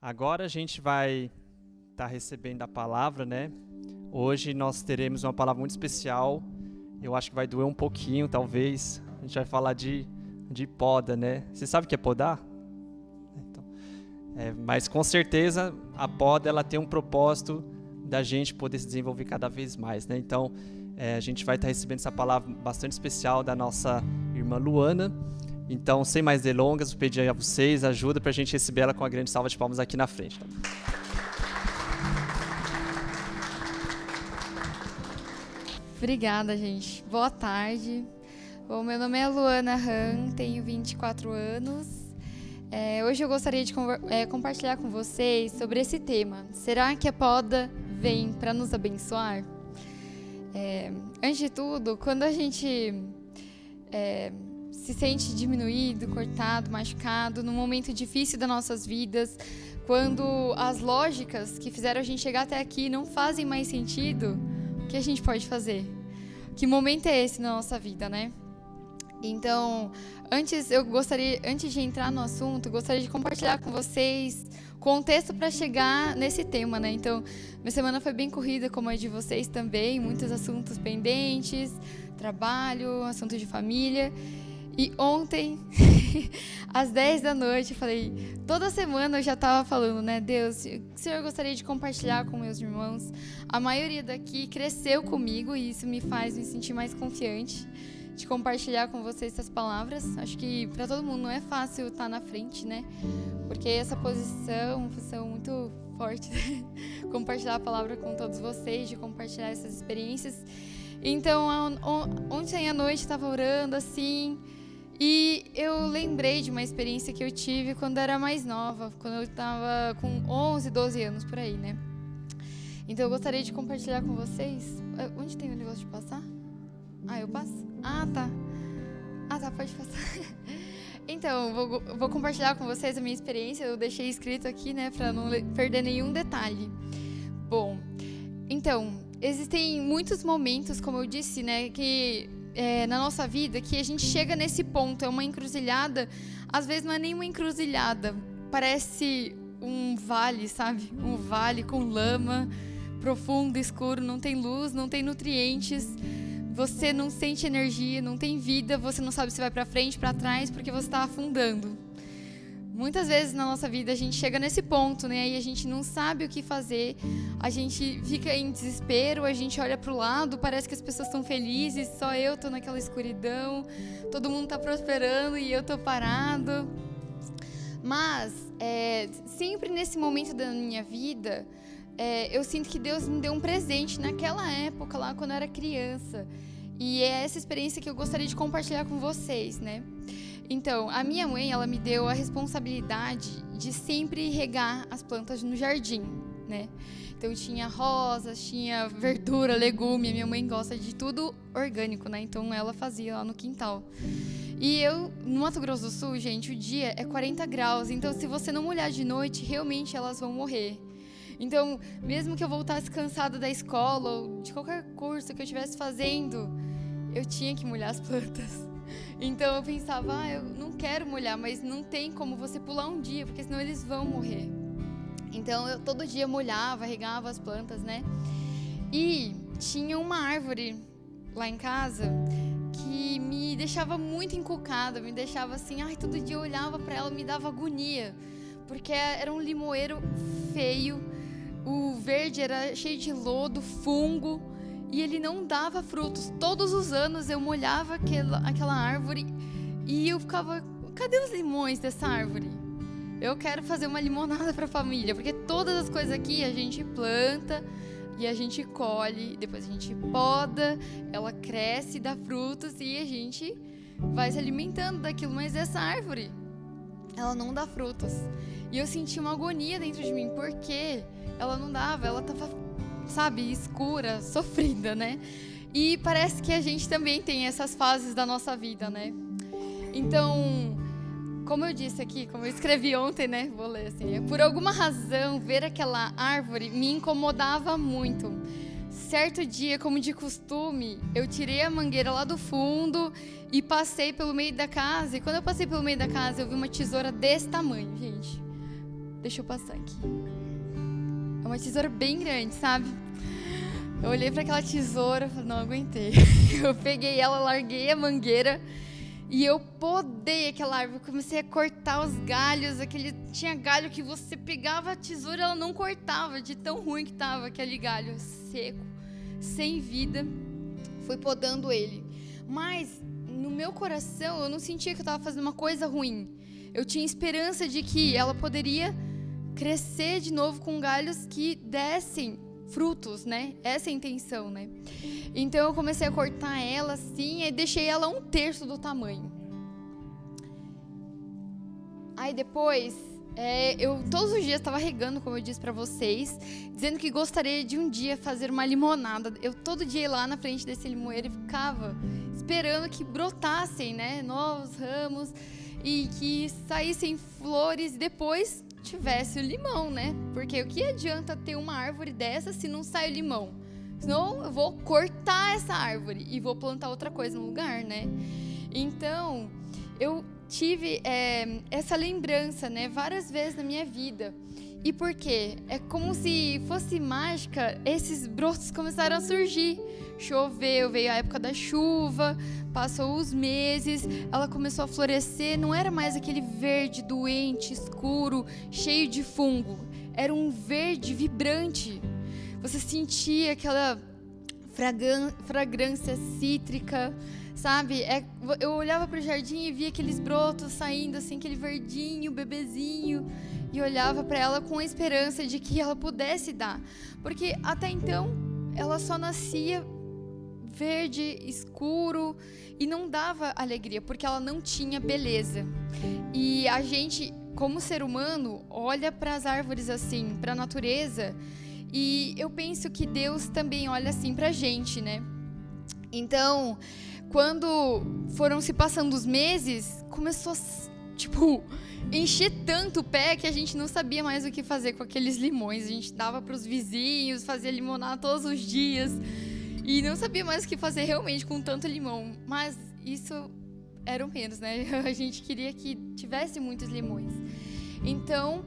Agora a gente vai estar recebendo a palavra, né? Hoje nós teremos uma palavra muito especial. Eu acho que vai doer um pouquinho, talvez. A gente vai falar de poda, né? Você sabe o que é podar? Então, mas com certeza a poda ela tem um propósito da gente poder se desenvolver cada vez mais, né? Então a gente vai estar recebendo essa palavra bastante especial da nossa irmã Luana. Então, sem mais delongas, vou pedir a vocês ajuda para a gente receber ela com uma grande salva de palmas aqui na frente. Obrigada, gente. Boa tarde. Bom, meu nome é Luana Han, tenho 24 anos. Hoje eu gostaria de compartilhar com vocês sobre esse tema. Será que a poda vem para nos abençoar? Antes de tudo, quando a gente se sente diminuído, cortado, machucado, num momento difícil das nossas vidas, quando as lógicas que fizeram a gente chegar até aqui não fazem mais sentido, o que a gente pode fazer? Que momento é esse na nossa vida, né? Então, antes de entrar no assunto, eu gostaria de compartilhar com vocês o contexto para chegar nesse tema, né? Então, minha semana foi bem corrida, como a de vocês também, muitos assuntos pendentes, trabalho, assunto de família. E ontem, às 10 da noite, eu falei, toda semana eu já estava falando, né, Deus, o Senhor gostaria de compartilhar com meus irmãos. A maioria daqui cresceu comigo e isso me faz me sentir mais confiante de compartilhar com vocês essas palavras. Acho que para todo mundo não é fácil estar na frente, né, porque essa posição é uma posição muito forte, né? Compartilhar a palavra com todos vocês, de compartilhar essas experiências. Então, ontem à noite eu estava orando assim. E eu lembrei de uma experiência que eu tive quando eu era mais nova, quando eu estava com 11, 12 anos, por aí, né? Então eu gostaria de compartilhar com vocês. Onde tem o negócio de passar? Ah, eu passo? Ah, tá. Ah, tá, pode passar. Então, vou compartilhar com vocês a minha experiência. Eu deixei escrito aqui, né, para não perder nenhum detalhe. Bom, então, existem muitos momentos, como eu disse, né, que... na nossa vida, que a gente chega nesse ponto, é uma encruzilhada, às vezes não é nem uma encruzilhada, parece um vale, sabe? Um vale com lama, profundo, escuro, não tem luz, não tem nutrientes, você não sente energia, não tem vida, você não sabe se vai para frente, para trás, porque você está afundando. Muitas vezes na nossa vida a gente chega nesse ponto, né? E a gente não sabe o que fazer, a gente fica em desespero, a gente olha pro lado, parece que as pessoas estão felizes, só eu tô naquela escuridão, todo mundo tá prosperando e eu tô parado. Mas, sempre nesse momento da minha vida, eu sinto que Deus me deu um presente naquela época, lá quando eu era criança. E é essa experiência que eu gostaria de compartilhar com vocês, né? Então, a minha mãe, ela me deu a responsabilidade de sempre regar as plantas no jardim, né? Então, tinha rosas, tinha verdura, legume. A minha mãe gosta de tudo orgânico, né? Então, ela fazia lá no quintal. E no Mato Grosso do Sul, gente, o dia é 40 graus. Então, se você não molhar de noite, realmente elas vão morrer. Então, mesmo que eu voltasse cansada da escola ou de qualquer curso que eu estivesse fazendo, eu tinha que molhar as plantas. Então eu pensava, eu não quero molhar, mas não tem como você pular um dia, porque senão eles vão morrer. Então eu todo dia molhava, regava as plantas, né? E tinha uma árvore lá em casa que me deixava muito encucada, me deixava assim, todo dia eu olhava para ela, me dava agonia, porque era um limoeiro feio, o verde era cheio de lodo, fungo, e ele não dava frutos. Todos os anos eu molhava aquela árvore e eu ficava, cadê os limões dessa árvore? Eu quero fazer uma limonada para a família, porque todas as coisas aqui a gente planta e a gente colhe, depois a gente poda, ela cresce, dá frutos e a gente vai se alimentando daquilo, mas essa árvore, ela não dá frutos. E eu senti uma agonia dentro de mim, porque ela não dava, ela estava, sabe, escura, sofrida, né? E parece que a gente também tem essas fases da nossa vida, né? Então, como eu disse aqui, como eu escrevi ontem, né? Vou ler assim. Por alguma razão, ver aquela árvore me incomodava muito. Certo dia, como de costume, eu tirei a mangueira lá do fundo e passei pelo meio da casa. E quando eu passei pelo meio da casa, eu vi uma tesoura desse tamanho, gente. Deixa eu passar aqui. É uma tesoura bem grande, sabe? Eu olhei para aquela tesoura e falei, não aguentei. Eu peguei ela, larguei a mangueira e eu podei aquela árvore. Comecei a cortar os galhos. Tinha galho que você pegava a tesoura e ela não cortava, de tão ruim que estava aquele galho seco, sem vida. Fui podando ele. Mas no meu coração eu não sentia que eu estava fazendo uma coisa ruim. Eu tinha esperança de que ela poderia crescer de novo com galhos que dessem frutos, né? Essa é a intenção, né? Então eu comecei a cortar ela assim e deixei ela 1/3 do tamanho. Aí depois, eu todos os dias estava regando, como eu disse para vocês, dizendo que gostaria de um dia fazer uma limonada. Eu todo dia ia lá na frente desse limoeiro e ficava esperando que brotassem, né? Novos ramos e que saíssem flores e depois tivesse o limão, né? Porque o que adianta ter uma árvore dessa se não sai o limão? Senão eu vou cortar essa árvore e vou plantar outra coisa no lugar, né? Então, eu tive essa lembrança, né? Várias vezes na minha vida. E por quê? É como se fosse mágica, esses brotos começaram a surgir. Choveu, veio a época da chuva, passou os meses, ela começou a florescer, não era mais aquele verde doente, escuro, cheio de fungo. Era um verde vibrante. Você sentia aquela fragrância cítrica, sabe? Eu olhava para o jardim e via aqueles brotos saindo, assim, aquele verdinho, bebezinho, e olhava para ela com a esperança de que ela pudesse dar. Porque até então, ela só nascia verde, escuro, e não dava alegria, porque ela não tinha beleza. E a gente, como ser humano, olha para as árvores assim, para a natureza, e eu penso que Deus também olha assim para a gente, né? Então, quando foram se passando os meses, começou a encher tanto o pé que a gente não sabia mais o que fazer com aqueles limões. A gente dava para os vizinhos, fazia limonada todos os dias e não sabia mais o que fazer realmente com tanto limão. Mas isso era o menos, né? A gente queria que tivesse muitos limões. Então,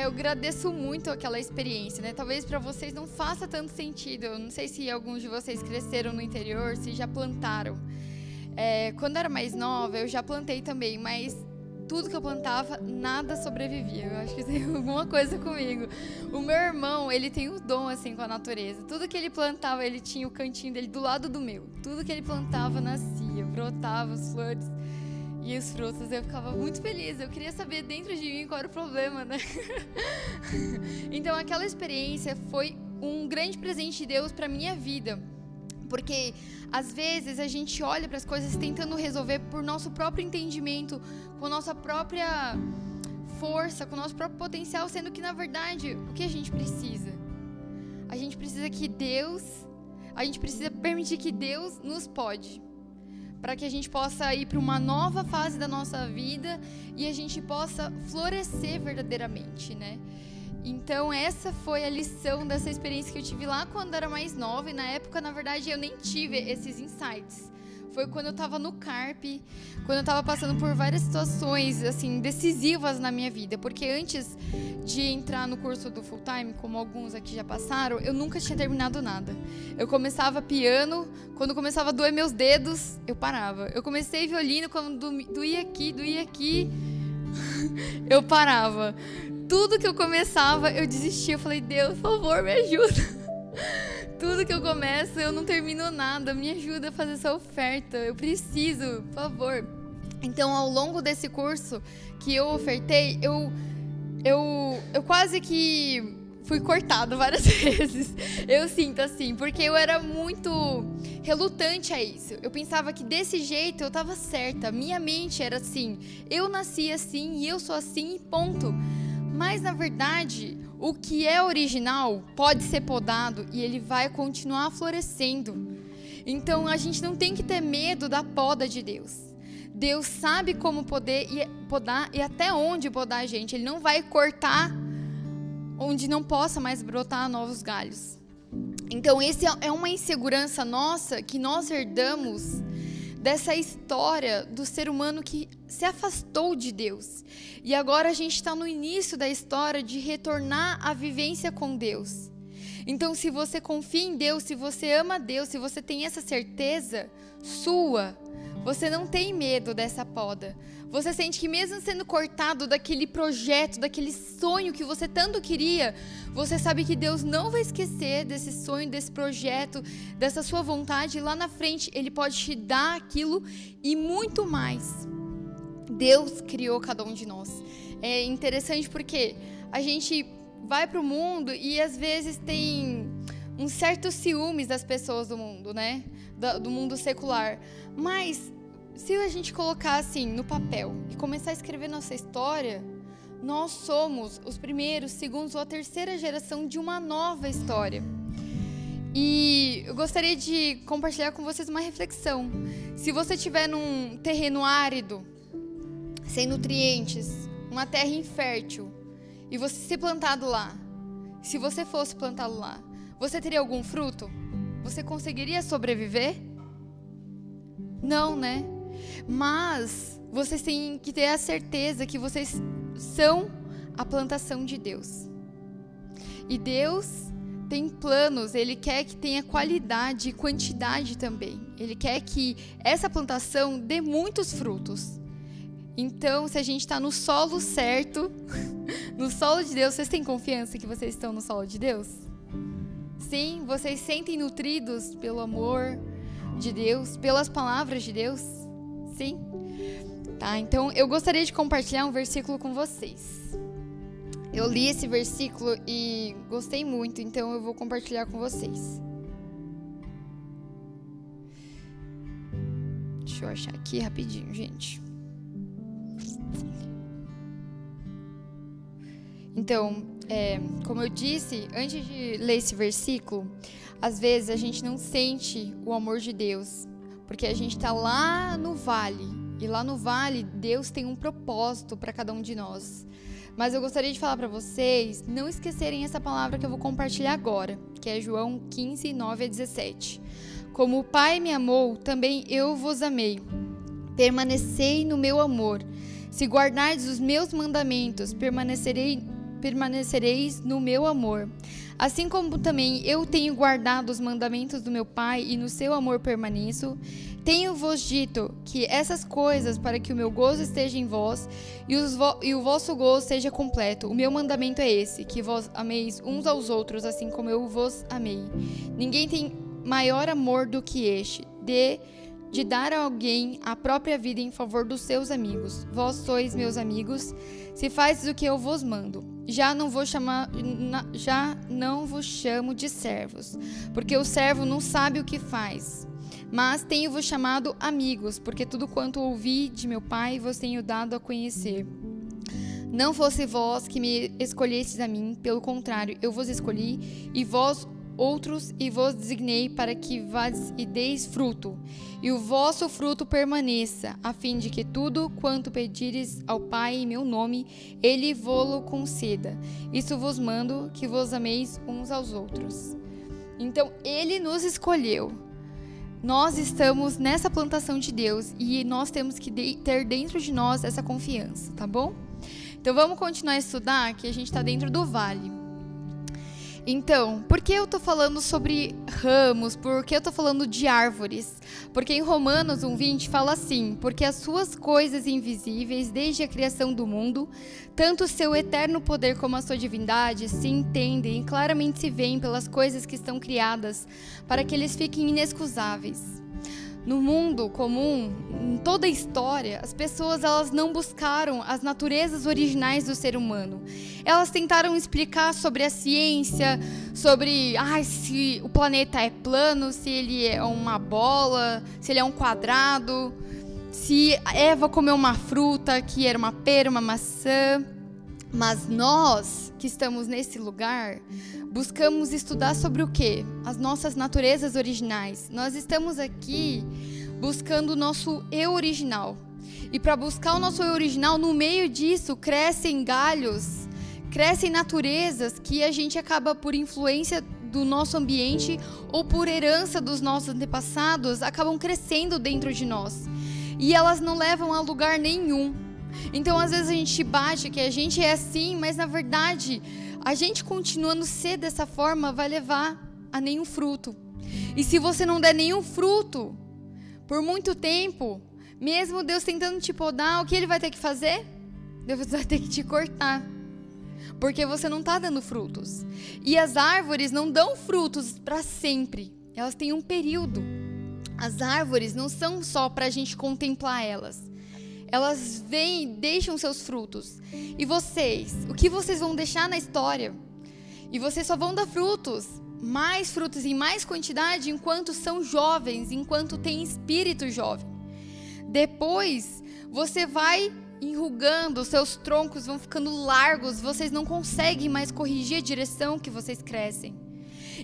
eu agradeço muito aquela experiência, né? Talvez para vocês não faça tanto sentido. Eu não sei se alguns de vocês cresceram no interior, se já plantaram. Quando eu era mais nova, eu já plantei também, mas tudo que eu plantava, nada sobrevivia. Eu acho que tem alguma coisa comigo. O meu irmão, ele tem um dom assim com a natureza. Tudo que ele plantava, ele tinha o cantinho dele do lado do meu. Tudo que ele plantava nascia, brotava as flores e os frutos. Eu ficava muito feliz. Eu queria saber dentro de mim qual era o problema, né? Então aquela experiência foi um grande presente de Deus para minha vida. Porque, às vezes, a gente olha para as coisas tentando resolver por nosso próprio entendimento, com nossa própria força, com nosso próprio potencial, sendo que, na verdade, o que a gente precisa? A gente precisa permitir que Deus nos pode, para que a gente possa ir para uma nova fase da nossa vida e a gente possa florescer verdadeiramente, né? Então, essa foi a lição dessa experiência que eu tive lá quando eu era mais nova. E na época, na verdade, eu nem tive esses insights. Foi quando eu estava no CARP, quando eu estava passando por várias situações, assim, decisivas na minha vida. Porque antes de entrar no curso do Full Time, como alguns aqui já passaram, eu nunca tinha terminado nada. Eu começava piano, quando começava a doer meus dedos, eu parava. Eu comecei violino, quando doía aqui, eu parava. Tudo que eu começava, eu desistia. Eu falei, Deus, por favor, me ajuda. Tudo que eu começo, eu não termino nada. Me ajuda a fazer essa oferta. Eu preciso, por favor. Então, ao longo desse curso que eu ofertei, eu quase que fui cortada várias vezes. Eu sinto assim, porque eu era muito relutante a isso. Eu pensava que desse jeito eu estava certa. Minha mente era assim. Eu nasci assim e eu sou assim e ponto. Mas, na verdade, o que é original pode ser podado e ele vai continuar florescendo. Então, a gente não tem que ter medo da poda de Deus. Deus sabe como poder podar e até onde podar a gente. Ele não vai cortar onde não possa mais brotar novos galhos. Então, esse é uma insegurança nossa que nós herdamos dessa história do ser humano que se afastou de Deus. E agora a gente está no início da história de retornar à vivência com Deus. Então, se você confia em Deus, se você ama Deus, se você tem essa certeza sua, você não tem medo dessa poda. Você sente que mesmo sendo cortado daquele projeto, daquele sonho que você tanto queria, você sabe que Deus não vai esquecer desse sonho, desse projeto, dessa sua vontade. E lá na frente, Ele pode te dar aquilo e muito mais. Deus criou cada um de nós. É interessante porque a gente vai para o mundo e às vezes tem um certo ciúmes das pessoas do mundo, né? Do mundo secular. Mas se a gente colocar assim no papel e começar a escrever nossa história, nós somos os primeiros, segundos ou a terceira geração de uma nova história. E eu gostaria de compartilhar com vocês uma reflexão. Se você estiver num terreno árido, sem nutrientes, uma terra infértil, e você ser plantado lá, se você fosse plantado lá, você teria algum fruto? Você conseguiria sobreviver? Não, né? Mas vocês têm que ter a certeza que vocês são a plantação de Deus. E Deus tem planos, Ele quer que tenha qualidade e quantidade também. Ele quer que essa plantação dê muitos frutos. Então, se a gente está no solo certo, no solo de Deus, vocês têm confiança que vocês estão no solo de Deus? Sim? Vocês sentem nutridos pelo amor de Deus, pelas palavras de Deus? Sim? Tá, então eu gostaria de compartilhar um versículo com vocês. Eu li esse versículo e gostei muito, então eu vou compartilhar com vocês. Deixa eu achar aqui rapidinho, gente. Então, como eu disse, antes de ler esse versículo, às vezes a gente não sente o amor de Deus, porque a gente está lá no vale, e lá no vale Deus tem um propósito para cada um de nós. Mas eu gostaria de falar para vocês não esquecerem essa palavra que eu vou compartilhar agora, que é João 15, 9 a 17. Como o Pai me amou, também eu vos amei. Permanecei no meu amor. Se guardardes os meus mandamentos, permanecereis no meu amor. Assim como também eu tenho guardado os mandamentos do meu Pai e no seu amor permaneço, tenho-vos dito que essas coisas para que o meu gozo esteja em vós e o vosso gozo seja completo. O meu mandamento é esse, que vós ameis uns aos outros, assim como eu vos amei. Ninguém tem maior amor do que este, de dar a alguém a própria vida em favor dos seus amigos. Vós sois meus amigos, se fazes o que eu vos mando. Já não vos chamo de servos, porque o servo não sabe o que faz. Mas tenho-vos chamado amigos, porque tudo quanto ouvi de meu Pai vos tenho dado a conhecer. Não fosse vós que me escolhestes a mim, pelo contrário, eu vos escolhi, e vós outros, e vos designei para que vades e deis fruto, e o vosso fruto permaneça, a fim de que tudo quanto pedires ao Pai em meu nome, Ele vô-lo conceda. Isso vos mando, que vos ameis uns aos outros. Então, Ele nos escolheu. Nós estamos nessa plantação de Deus e nós temos que ter dentro de nós essa confiança, tá bom? Então, vamos continuar a estudar, que a gente está dentro do vale. Então, por que eu estou falando sobre ramos? Por que eu estou falando de árvores? Porque em Romanos 1:20 fala assim: porque as suas coisas invisíveis, desde a criação do mundo, tanto o seu eterno poder como a sua divindade, se entendem e claramente se veem pelas coisas que estão criadas, para que eles fiquem inexcusáveis. No mundo comum, em toda a história, as pessoas elas não buscaram as naturezas originais do ser humano. Elas tentaram explicar sobre a ciência, sobre se o planeta é plano, se ele é uma bola, se ele é um quadrado, se Eva comeu uma fruta que era uma pera, uma maçã. Mas nós, que estamos nesse lugar, buscamos estudar sobre o quê? As nossas naturezas originais. Nós estamos aqui buscando o nosso eu original. E para buscar o nosso eu original, no meio disso, crescem galhos, crescem naturezas que a gente acaba, por influência do nosso ambiente ou por herança dos nossos antepassados, acabam crescendo dentro de nós. e elas não levam a lugar nenhum. Então às vezes a gente bate que a gente é assim, mas na verdade a gente continuando ser dessa forma vai levar a nenhum fruto. E se você não der nenhum fruto por muito tempo, mesmo Deus tentando te podar, o que Ele vai ter que fazer? Deus vai ter que te cortar, porque você não está dando frutos. E as árvores não dão frutos para sempre, elas têm um período. As árvores não são só para a gente contemplar elas. Elas vêm e deixam seus frutos. E vocês, o que vocês vão deixar na história? E vocês só vão dar frutos em mais quantidade enquanto são jovens, enquanto tem espírito jovem. Depois, você vai enrugando, os seus troncos vão ficando largos, vocês não conseguem mais corrigir a direção que vocês crescem.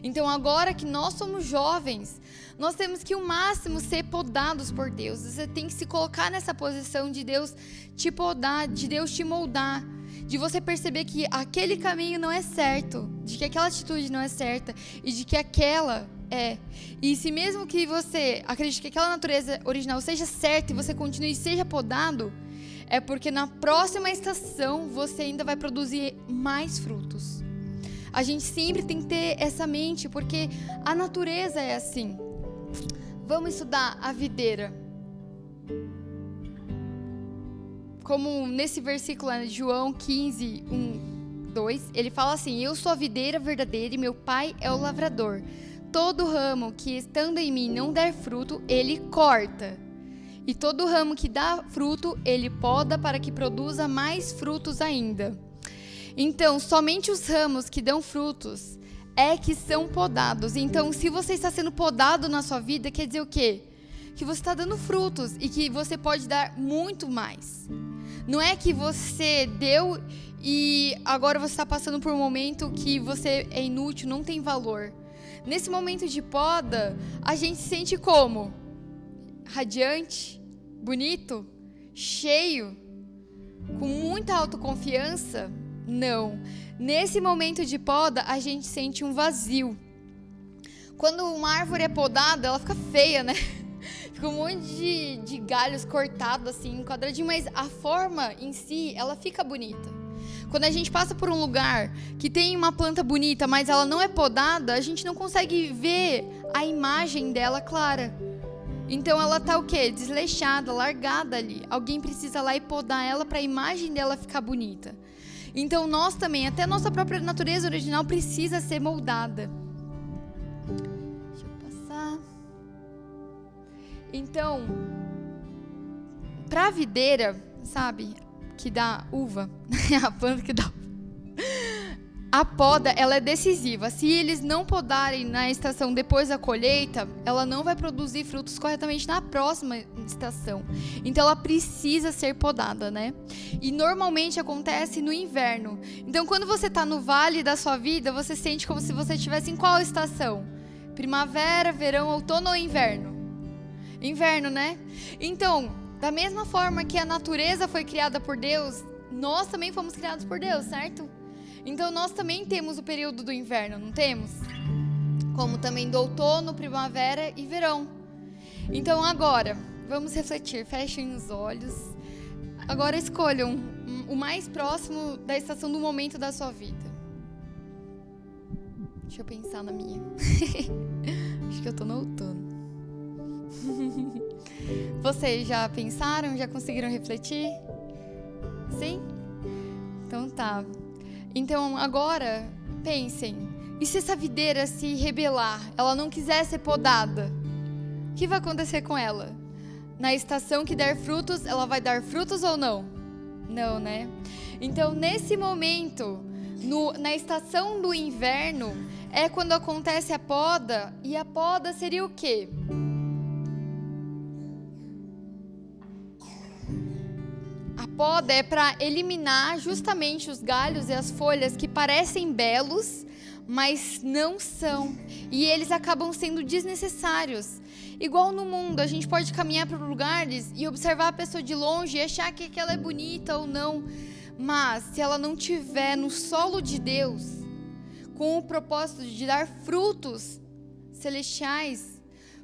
Então agora que nós somos jovens, nós temos que o máximo ser podados por Deus. Você tem que se colocar nessa posição de Deus te podar, de Deus te moldar, de você perceber que aquele caminho não é certo, de que aquela atitude não é certa e de que aquela é. E se mesmo que você acredite que aquela natureza original seja certa e você continue e seja podado, é porque na próxima estação você ainda vai produzir mais frutos. A gente sempre tem que ter essa mente, porque a natureza é assim. Vamos estudar a videira. Como nesse versículo de João 15, 1, 2, ele fala assim: eu sou a videira verdadeira e meu pai é o lavrador. Todo ramo que estando em mim não der fruto, ele corta. E todo ramo que dá fruto, ele poda para que produza mais frutos ainda. Então, somente os ramos que dão frutos é que são podados. Então, se você está sendo podado na sua vida, quer dizer o quê? Que você está dando frutos e que você pode dar muito mais. Não é que você deu e agora você está passando por um momento que você é inútil, não tem valor. Nesse momento de poda, a gente se sente como? Radiante, bonito, cheio, com muita autoconfiança? Não. Nesse momento de poda, a gente sente um vazio. Quando uma árvore é podada, ela fica feia, né? Fica um monte de galhos cortados assim, quadradinho, mas a forma em si, ela fica bonita. Quando a gente passa por um lugar que tem uma planta bonita, mas ela não é podada, a gente não consegue ver a imagem dela clara. Então ela tá o quê? Desleixada, largada ali. Alguém precisa lá e podar ela para a imagem dela ficar bonita. Então nós também, até a nossa própria natureza original precisa ser moldada. Deixa eu passar. Então, para a videira, sabe, que dá uva, a planta que dá a poda, ela é decisiva. Se eles não podarem na estação depois da colheita, ela não vai produzir frutos corretamente na próxima estação. Então ela precisa ser podada, né? E normalmente acontece no inverno. Então quando você está no vale da sua vida, você sente como se você estivesse em qual estação? Primavera, verão, outono ou inverno? Inverno, né? Então, da mesma forma que a natureza foi criada por Deus, nós também fomos criados por Deus, certo? Então nós também temos o período do inverno, não temos? Como também do outono, primavera e verão. Então agora, vamos refletir, fechem os olhos. Agora escolham o mais próximo da estação do momento da sua vida. Deixa eu pensar na minha. Acho que eu tô no outono. Vocês já pensaram? Já conseguiram refletir? Sim? Então tá. Então agora, pensem, e se essa videira se rebelar, ela não quiser ser podada, o que vai acontecer com ela? Na estação que der frutos, ela vai dar frutos ou não? Não, né? Então nesse momento, na estação do inverno, é quando acontece a poda, e a poda seria o quê? A poda é para eliminar justamente os galhos e as folhas que parecem belos, mas não são. E eles acabam sendo desnecessários. Igual no mundo, a gente pode caminhar para lugares e observar a pessoa de longe e achar que ela é bonita ou não. Mas se ela não tiver no solo de Deus, com o propósito de dar frutos celestiais,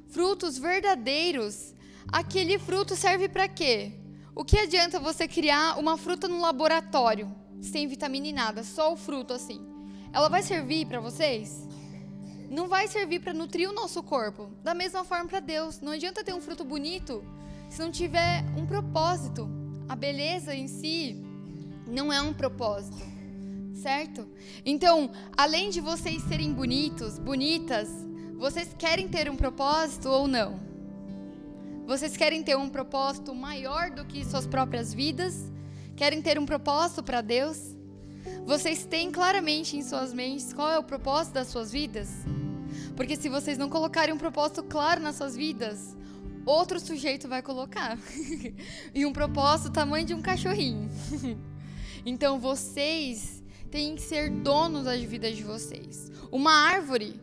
frutos verdadeiros, aquele fruto serve para quê? O que adianta você criar uma fruta no laboratório, sem vitamina e nada, só o fruto assim? Ela vai servir para vocês? Não vai servir para nutrir o nosso corpo. Da mesma forma para Deus. Não adianta ter um fruto bonito se não tiver um propósito. A beleza em si não é um propósito, certo? Então, além de vocês serem bonitos, bonitas, vocês querem ter um propósito ou não? Vocês querem ter um propósito maior do que suas próprias vidas? Querem ter um propósito para Deus? Vocês têm claramente em suas mentes qual é o propósito das suas vidas? Porque se vocês não colocarem um propósito claro nas suas vidas, outro sujeito vai colocar. E um propósito do tamanho de um cachorrinho. Então vocês têm que ser donos das vidas de vocês. Uma árvore,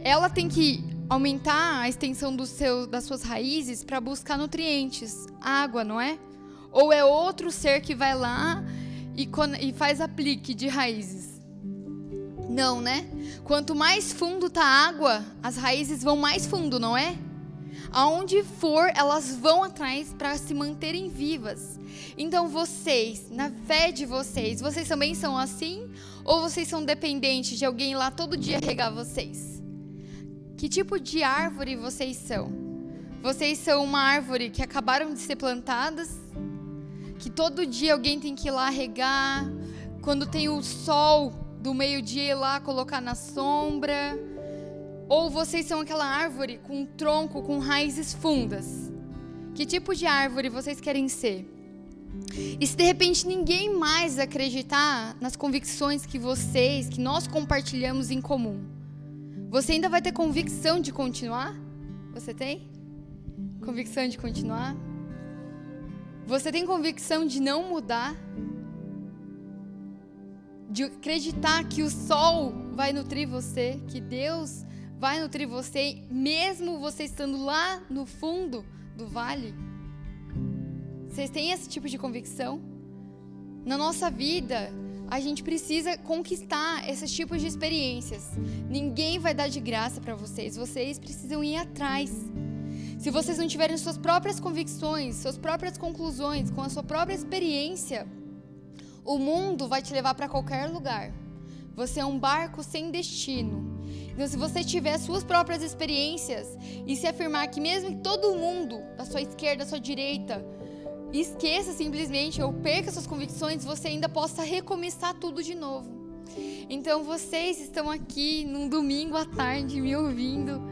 ela tem que aumentar a extensão das suas raízes para buscar nutrientes, água, não é? Ou é outro ser que vai lá e faz aplique de raízes? Não, né? Quanto mais fundo tá a água, as raízes vão mais fundo, não é? Aonde for, elas vão atrás para se manterem vivas. Então vocês, na fé de vocês também são assim? Ou vocês são dependentes de alguém lá todo dia regar vocês? Que tipo de árvore vocês são? Vocês são uma árvore que acabaram de ser plantadas, que todo dia alguém tem que ir lá regar, quando tem o sol do meio-dia ir lá colocar na sombra? Ou vocês são aquela árvore com um tronco, com raízes fundas? Que tipo de árvore vocês querem ser? E se de repente ninguém mais acreditar nas convicções que nós compartilhamos em comum, você ainda vai ter convicção de continuar? Você tem? Convicção de continuar? Você tem convicção de não mudar? De acreditar que o sol vai nutrir você, que Deus vai nutrir você, mesmo você estando lá no fundo do vale? Vocês têm esse tipo de convicção? Na nossa vida, a gente precisa conquistar esses tipos de experiências. Ninguém vai dar de graça para vocês. Vocês precisam ir atrás. Se vocês não tiverem suas próprias convicções, suas próprias conclusões, com a sua própria experiência, o mundo vai te levar para qualquer lugar. Você é um barco sem destino. Então, se você tiver suas próprias experiências e se afirmar que mesmo que todo mundo, da sua esquerda, da sua direita, esqueça simplesmente ou perca suas convicções, você ainda possa recomeçar tudo de novo. Então, vocês estão aqui num domingo à tarde me ouvindo.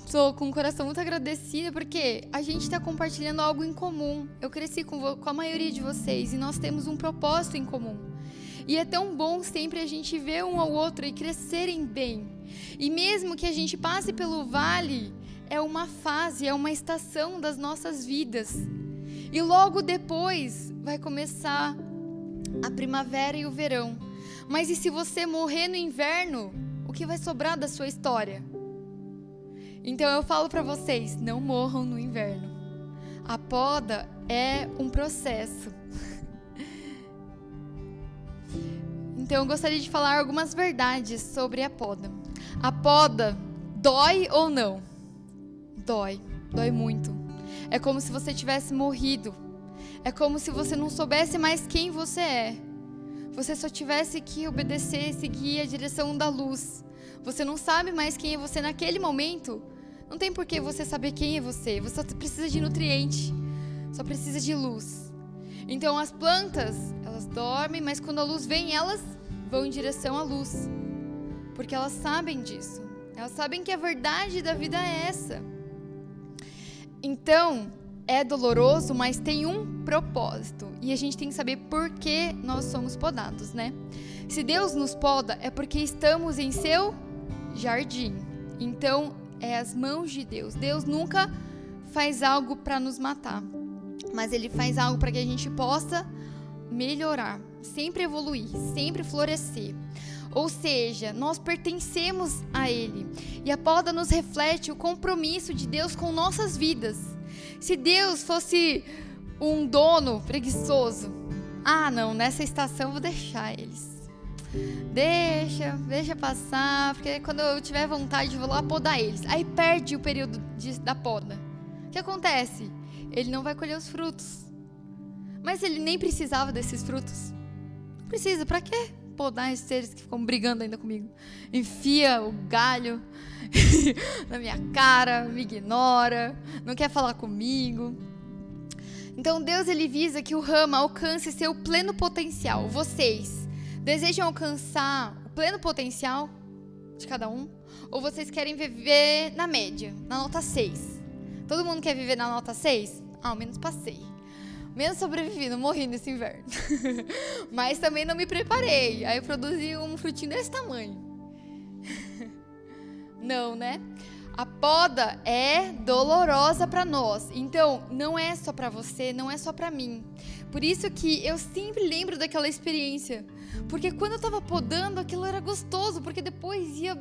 Estou com o coração muito agradecida porque a gente está compartilhando algo em comum. Eu cresci com a maioria de vocês e nós temos um propósito em comum. E é tão bom sempre a gente ver um ao outro e crescerem bem. E mesmo que a gente passe pelo vale, é uma fase, é uma estação das nossas vidas. E logo depois vai começar a primavera e o verão. Mas e se você morrer no inverno, o que vai sobrar da sua história? Então eu falo para vocês, não morram no inverno. A poda é um processo. Então eu gostaria de falar algumas verdades sobre a poda. A poda dói ou não? Dói muito. É como se você tivesse morrido. É como se você não soubesse mais quem você é. Você só tivesse que obedecer, seguir a direção da luz. Você não sabe mais quem é você naquele momento. Não tem por que você saber quem é você. Você só precisa de nutriente. Só precisa de luz. Então as plantas, elas dormem, mas quando a luz vem, elas vão em direção à luz. Porque elas sabem disso. Elas sabem que a verdade da vida é essa. Então, é doloroso, mas tem um propósito. E a gente tem que saber por que nós somos podados, né? Se Deus nos poda, é porque estamos em seu jardim. Então, é as mãos de Deus. Deus nunca faz algo para nos matar, mas Ele faz algo para que a gente possa melhorar, sempre evoluir, sempre florescer. Ou seja, nós pertencemos a Ele. E a poda nos reflete o compromisso de Deus com nossas vidas. Se Deus fosse um dono preguiçoso, não, nessa estação eu vou deixar eles. Deixa passar, porque quando eu tiver vontade eu vou lá podar eles. Aí perde o período da poda. O que acontece? Ele não vai colher os frutos. Mas ele nem precisava desses frutos. Não precisa, pra quê? Podar esses seres que ficam brigando ainda comigo. Enfia o galho na minha cara, me ignora, não quer falar comigo. Então Deus, ele visa que o rama alcance seu pleno potencial. Vocês desejam alcançar o pleno potencial de cada um? Ou vocês querem viver na média, na nota 6? Todo mundo quer viver na nota 6? Ao menos passei. Menos sobrevivi, não morri nesse inverno. Mas também não me preparei. Aí eu produzi um frutinho desse tamanho. Não, né? A poda é dolorosa para nós. Então, não é só para você, não é só para mim. Por isso que eu sempre lembro daquela experiência. Porque quando eu estava podando, aquilo era gostoso. Porque depois ia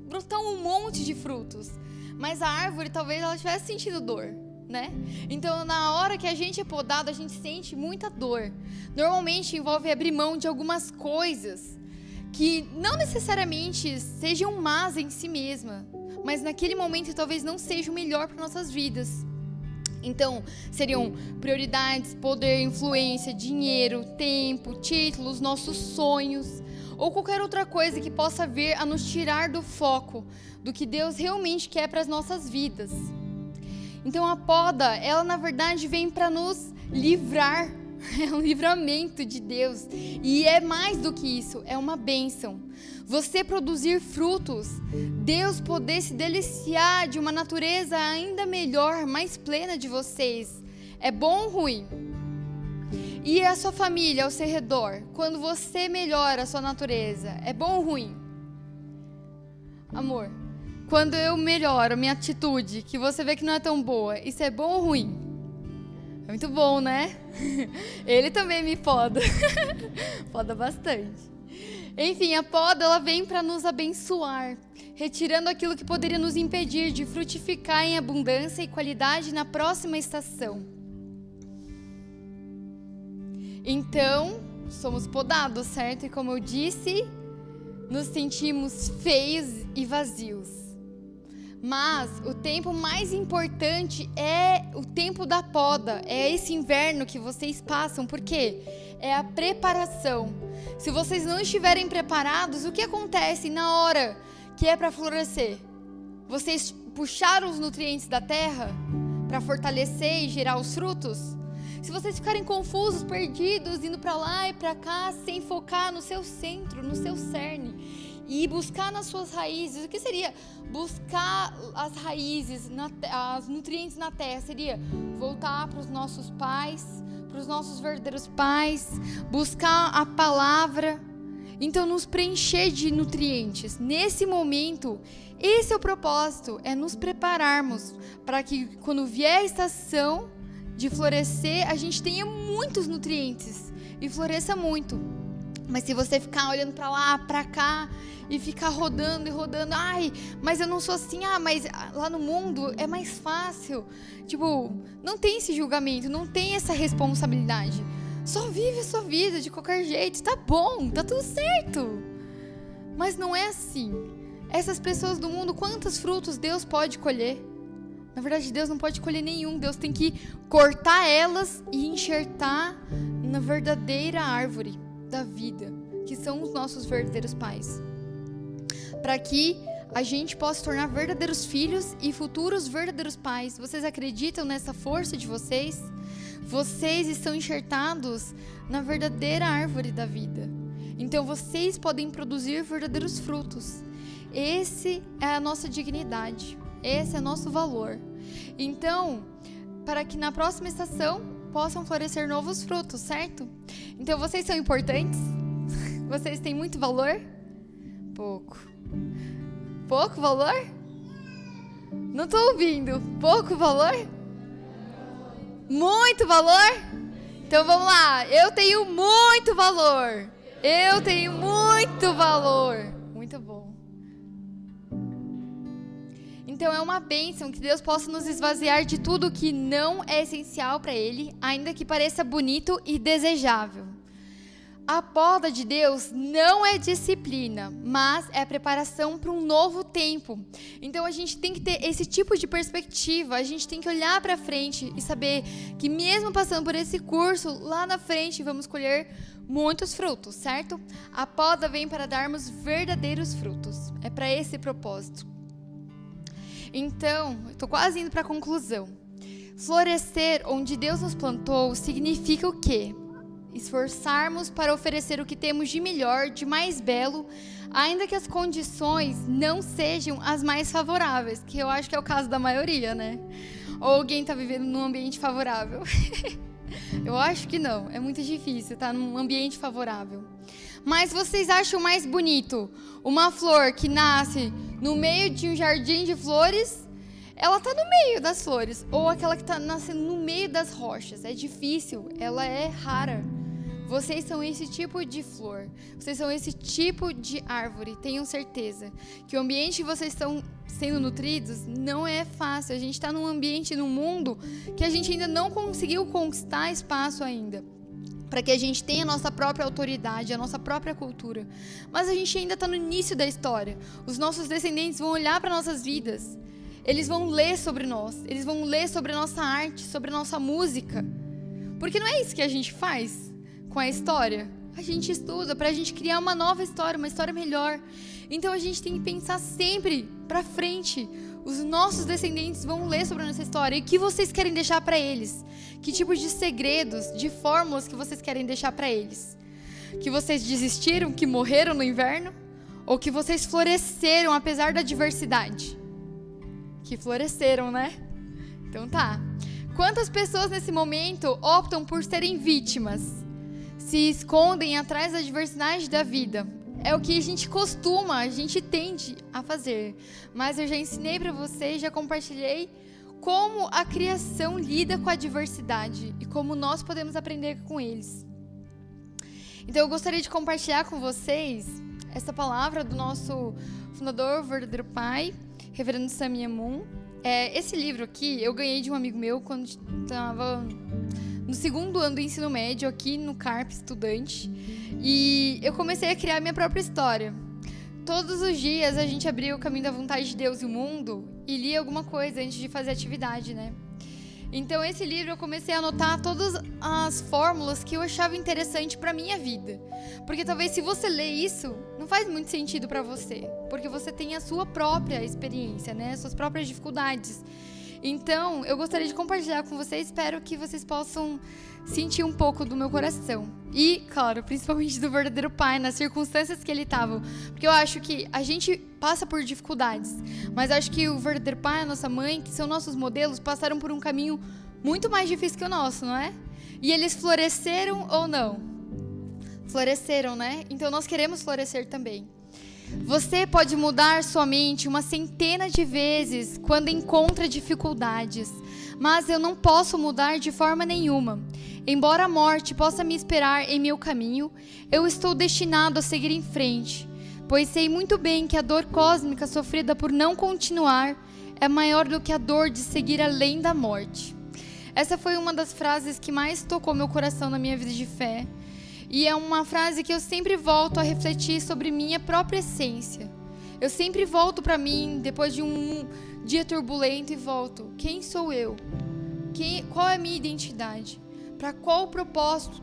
brotar um monte de frutos. Mas a árvore, talvez ela tivesse sentido dor, né? Então, na hora que a gente é podado, a gente sente muita dor. Normalmente envolve abrir mão de algumas coisas que não necessariamente sejam más em si mesma, mas naquele momento talvez não seja o melhor para nossas vidas. Então, seriam prioridades, poder, influência, dinheiro, tempo, títulos, nossos sonhos, ou qualquer outra coisa que possa vir a nos tirar do foco do que Deus realmente quer para as nossas vidas. Então a poda, ela na verdade vem para nos livrar, é um livramento de Deus, e é mais do que isso, é uma bênção. Você produzir frutos, Deus poder se deliciar de uma natureza ainda melhor, mais plena de vocês, é bom ou ruim? E a sua família ao seu redor, quando você melhora a sua natureza, é bom ou ruim? Amor, quando eu melhoro a minha atitude, que você vê que não é tão boa, isso é bom ou ruim? É muito bom, né? Ele também me poda. Poda bastante. Enfim, a poda, ela vem para nos abençoar, retirando aquilo que poderia nos impedir de frutificar em abundância e qualidade na próxima estação. Então, somos podados, certo? E como eu disse, nos sentimos feios e vazios. Mas o tempo mais importante é o tempo da poda, é esse inverno que vocês passam, porque é a preparação. Se vocês não estiverem preparados, o que acontece na hora que é para florescer? Vocês puxaram os nutrientes da terra para fortalecer e gerar os frutos? Se vocês ficarem confusos, perdidos, indo para lá e para cá, sem focar no seu centro, no seu cerne, e buscar nas suas raízes, o que seria buscar as raízes, os nutrientes na terra? Seria voltar para os nossos pais, para os nossos verdadeiros pais, buscar a palavra, então nos preencher de nutrientes. Nesse momento, esse é o propósito, é nos prepararmos para que quando vier a estação de florescer, a gente tenha muitos nutrientes e floresça muito. Mas se você ficar olhando para lá, para cá e ficar rodando e rodando, ai, mas eu não sou assim, mas lá no mundo é mais fácil. Tipo, não tem esse julgamento, não tem essa responsabilidade. Só vive a sua vida de qualquer jeito, tá bom, tá tudo certo. Mas não é assim. Essas pessoas do mundo, quantos frutos Deus pode colher? Na verdade, Deus não pode colher nenhum. Deus tem que cortar elas e enxertar na verdadeira árvore da vida, que são os nossos verdadeiros pais, para que a gente possa tornar verdadeiros filhos e futuros verdadeiros pais. Vocês acreditam nessa força de vocês? Vocês estão enxertados na verdadeira árvore da vida, então vocês podem produzir verdadeiros frutos. Esse é a nossa dignidade, esse é nosso valor. Então, para que na próxima estação possam florescer novos frutos, certo? Então, vocês são importantes? Vocês têm muito valor? Pouco. Pouco valor? Não estou ouvindo. Pouco valor? Muito valor? Então, vamos lá. Eu tenho muito valor. Eu tenho muito valor. Muito bom. Então é uma bênção que Deus possa nos esvaziar de tudo que não é essencial para Ele, ainda que pareça bonito e desejável. A poda de Deus não é disciplina, mas é a preparação para um novo tempo. Então a gente tem que ter esse tipo de perspectiva, a gente tem que olhar para frente e saber que mesmo passando por esse curso, lá na frente vamos colher muitos frutos, certo? A poda vem para darmos verdadeiros frutos, é para esse propósito. Então, eu estou quase indo para a conclusão. Florescer onde Deus nos plantou significa o quê? Esforçarmos para oferecer o que temos de melhor, de mais belo, ainda que as condições não sejam as mais favoráveis, que eu acho que é o caso da maioria, né? Ou alguém está vivendo num ambiente favorável? Eu acho que não, é muito difícil estar num ambiente favorável. Mas vocês acham mais bonito uma flor que nasce no meio de um jardim de flores? Ela está no meio das flores, ou aquela que está nascendo no meio das rochas. É difícil, ela é rara. Vocês são esse tipo de flor, vocês são esse tipo de árvore. Tenham certeza que o ambiente que vocês estão sendo nutridos não é fácil. A gente está num ambiente, num mundo que a gente ainda não conseguiu conquistar espaço ainda, para que a gente tenha a nossa própria autoridade, a nossa própria cultura. Mas a gente ainda está no início da história. Os nossos descendentes vão olhar para nossas vidas. Eles vão ler sobre nós, eles vão ler sobre a nossa arte, sobre a nossa música. Porque não é isso que a gente faz com a história? A gente estuda para a gente criar uma nova história, uma história melhor. Então a gente tem que pensar sempre para frente. Os nossos descendentes vão ler sobre a nossa história. E o que vocês querem deixar para eles? Que tipo de segredos, de fórmulas que vocês querem deixar para eles? Que vocês desistiram, que morreram no inverno? Ou que vocês floresceram apesar da adversidade? Que floresceram, né? Então tá. Quantas pessoas nesse momento optam por serem vítimas? Se escondem atrás da adversidade da vida? É o que a gente costuma, a gente tende a fazer. Mas eu já ensinei para vocês, já compartilhei como a criação lida com a adversidade e como nós podemos aprender com eles. Então eu gostaria de compartilhar com vocês essa palavra do nosso fundador, o verdadeiro pai, Reverendo Sammy Amun. Esse livro aqui eu ganhei de um amigo meu quando estava no 2º ano do ensino médio aqui no CARP Estudante, e eu comecei a criar minha própria história. Todos os dias a gente abria o Caminho da Vontade de Deus e o Mundo e lia alguma coisa antes de fazer atividade, né? Então esse livro eu comecei a anotar todas as fórmulas que eu achava interessante para minha vida. Porque talvez se você ler isso, não faz muito sentido para você, porque você tem a sua própria experiência, né? As suas próprias dificuldades. Então, eu gostaria de compartilhar com vocês, espero que vocês possam sentir um pouco do meu coração. E, claro, principalmente do verdadeiro pai, nas circunstâncias que ele estava. Porque eu acho que a gente passa por dificuldades, mas acho que o verdadeiro pai, a nossa mãe, que são nossos modelos, passaram por um caminho muito mais difícil que o nosso, não é? E eles floresceram ou não? Floresceram, né? Então, nós queremos florescer também. Você pode mudar sua mente uma centena de vezes quando encontra dificuldades, mas eu não posso mudar de forma nenhuma. Embora a morte possa me esperar em meu caminho, eu estou destinado a seguir em frente, pois sei muito bem que a dor cósmica sofrida por não continuar é maior do que a dor de seguir além da morte. Essa foi uma das frases que mais tocou meu coração na minha vida de fé. E é uma frase que eu sempre volto a refletir sobre minha própria essência. Eu sempre volto para mim, depois de um dia turbulento, e volto. Quem sou eu? Qual é a minha identidade? Para qual propósito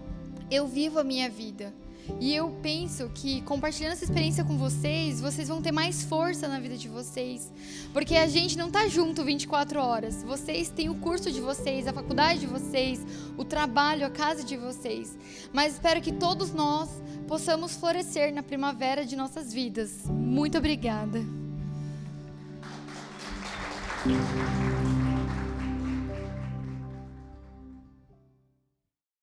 eu vivo a minha vida? E eu penso que compartilhando essa experiência com vocês, vocês vão ter mais força na vida de vocês. Porque a gente não tá junto 24 horas. Vocês têm o curso de vocês, a faculdade de vocês, o trabalho, a casa de vocês. Mas espero que todos nós possamos florescer na primavera de nossas vidas. Muito obrigada.